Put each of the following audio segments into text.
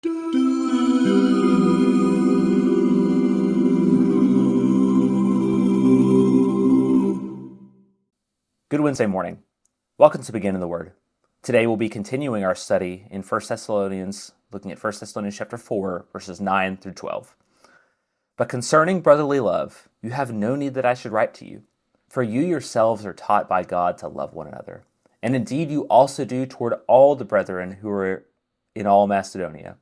Good Wednesday morning. Welcome to Begin in the Word. Today we'll be continuing our study in 1 Thessalonians, looking at 1 Thessalonians chapter 4, verses 9 through 12. But concerning brotherly love, you have no need that I should write to you, for you yourselves are taught by God to love one another. And indeed you also do toward all the brethren who are in all Macedonia.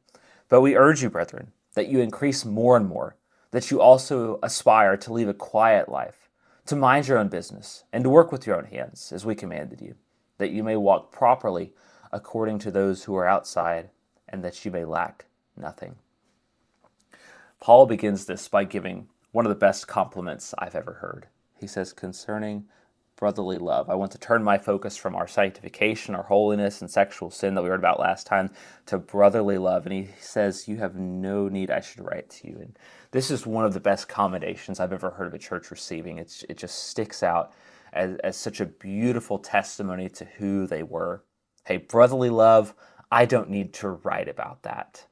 But we urge you, brethren, that you increase more and more, that you also aspire to lead a quiet life, to mind your own business, and to work with your own hands, as we commanded you, that you may walk properly according to those who are outside, and that you may lack nothing. Paul begins this by giving one of the best compliments I've ever heard. He says, concerning brotherly love. I want to turn my focus from our sanctification, our holiness, and sexual sin that we read about last time to brotherly love. And he says, you have no need I should write to you. And this is one of the best commendations I've ever heard of a church receiving. It just sticks out as such a beautiful testimony to who they were. Hey, brotherly love, I don't need to write about that.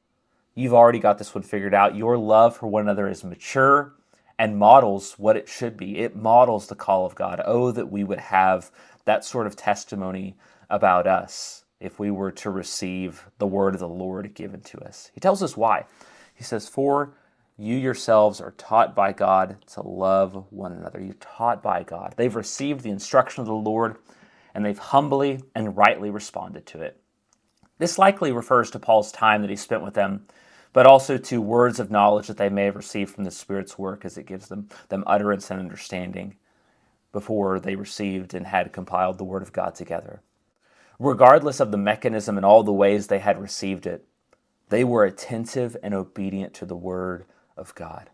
You've already got this one figured out. Your love for one another is mature and models what it should be. It models the call of God. Oh, that we would have that sort of testimony about us if we were to receive the word of the Lord given to us. He tells us why. He says, for you yourselves are taught by God to love one another. You're taught by God. They've received the instruction of the Lord, and they've humbly and rightly responded to it. This likely refers to Paul's time that he spent with them, but also to words of knowledge that they may have received from the Spirit's work as it gives them utterance and understanding before they received and had compiled the Word of God together. Regardless of the mechanism and all the ways they had received it, they were attentive and obedient to the Word of God.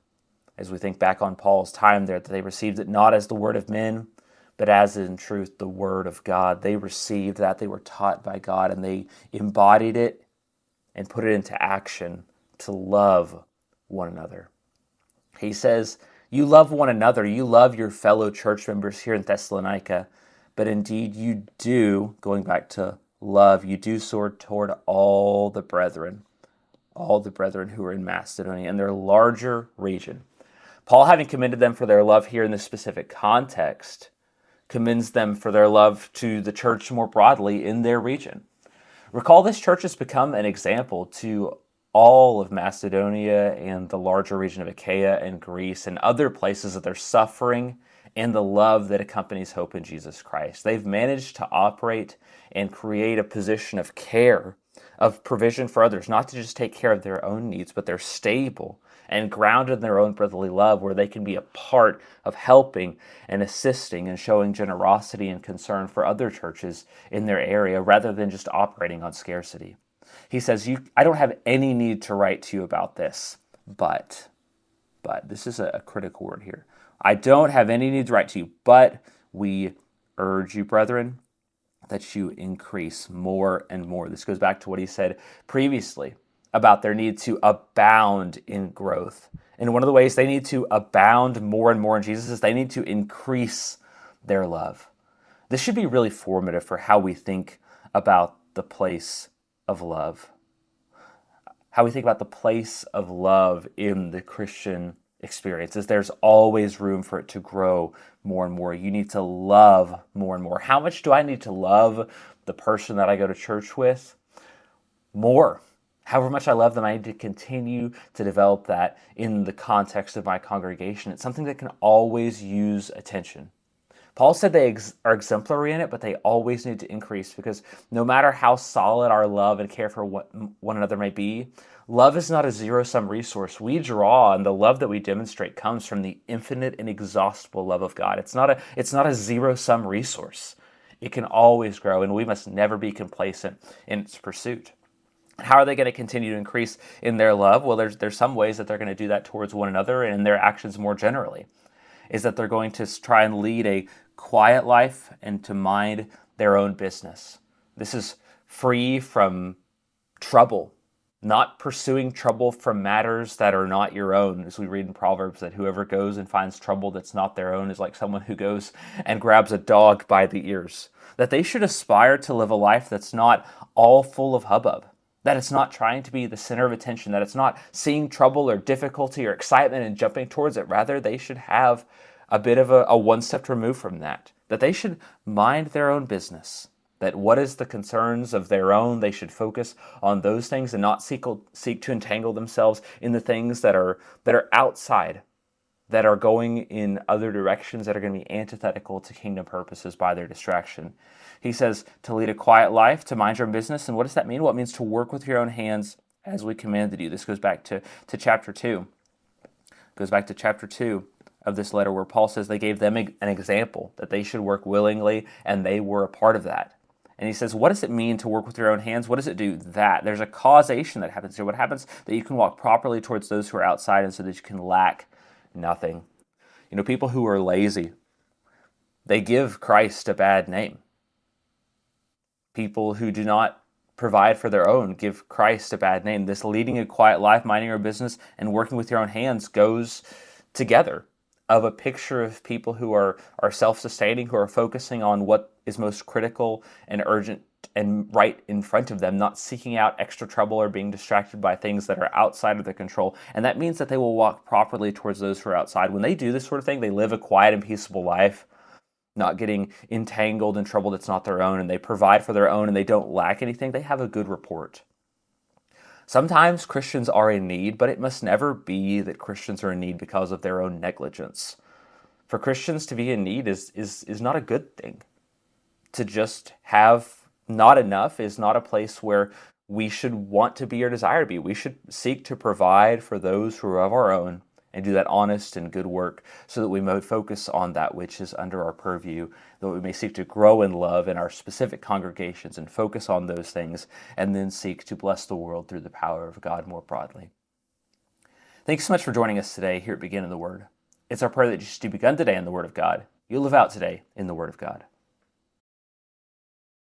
As we think back on Paul's time there, that they received it not as the word of men, but as in truth the Word of God. They received that, they were taught by God, and they embodied it and put it into action to love one another. He says, you love one another, you love your fellow church members here in Thessalonica, but indeed you do, going back to love, you do soar toward all the brethren who are in Macedonia and their larger region. Paul, having commended them for their love here in this specific context, commends them for their love to the church more broadly in their region. Recall, this church has become an example to all of Macedonia and the larger region of Achaia and Greece and other places of their suffering and the love that accompanies hope in Jesus Christ. They've managed to operate and create a position of care, of provision for others, not to just take care of their own needs, but they're stable and grounded in their own brotherly love, where they can be a part of helping and assisting and showing generosity and concern for other churches in their area, rather than just operating on scarcity. He says, I don't have any need to write to you about this, but this is a critical word here. I don't have any need to write to you, but we urge you, brethren, that you increase more and more. This goes back to what he said previously about their need to abound in growth. And one of the ways they need to abound more and more in Jesus is they need to increase their love. This should be really formative for how we think about the place of love. How we think about the place of love in the Christian experience is there's always room for it to grow more and more. You need to love more and more. How much do I need to love the person that I go to church with? More. However much I love them, I need to continue to develop that in the context of my congregation. It's something that can always use attention. Paul said they are exemplary in it, but they always need to increase, because no matter how solid our love and care for one another may be, love is not a zero-sum resource. We draw, and the love that we demonstrate comes from the infinite and exhaustible love of God. It's not a zero-sum resource. It can always grow, and we must never be complacent in its pursuit. How are they going to continue to increase in their love? Well, there's some ways that they're going to do that towards one another and in their actions more generally, is that they're going to try and lead a quiet life and to mind their own business. This is free from trouble, not pursuing trouble from matters that are not your own. As we read in Proverbs, that whoever goes and finds trouble that's not their own is like someone who goes and grabs a dog by the ears. That they should aspire to live a life that's not all full of hubbub. that it's not trying to be the center of attention, that it's not seeing trouble or difficulty or excitement and jumping towards it. Rather, they should have a bit of a one-step removed from that they should mind their own business, that what is the concerns of their own, they should focus on those things and not seek to entangle themselves in the things that are outside, that are going in other directions, that are going to be antithetical to kingdom purposes by their distraction. He says to lead a quiet life, to mind your own business. And what does that mean? Well, it means to work with your own hands as we commanded you. This goes back to chapter 2. Goes back to chapter 2 of this letter, where Paul says they gave them an example, that they should work willingly, and they were a part of that. And he says, what does it mean to work with your own hands? What does it do? That there's a causation that happens here. What happens? That you can walk properly towards those who are outside, and so that you can lack nothing. People who are lazy, they give Christ a bad name. People who do not provide for their own give Christ a bad name. This leading a quiet life, minding your business, and working with your own hands goes together, of a picture of people who are self-sustaining, who are focusing on what is most critical and urgent and right in front of them, not seeking out extra trouble or being distracted by things that are outside of their control. And that means that they will walk properly towards those who are outside. When they do this sort of thing, they live a quiet and peaceable life, not getting entangled in trouble that's not their own, and they provide for their own, and they don't lack anything. They have a good report. Sometimes Christians are in need, but it must never be that Christians are in need because of their own negligence. For Christians to be in need is not a good thing. To just have not enough is not a place where we should want to be or desire to be. We should seek to provide for those who are of our own, and do that honest and good work, so that we may focus on that which is under our purview, that we may seek to grow in love in our specific congregations and focus on those things, and then seek to bless the world through the power of God more broadly. Thanks so much for joining us today here at Begin in the Word. It's our prayer that just you begun today in the Word of God, you'll live out today in the Word of God.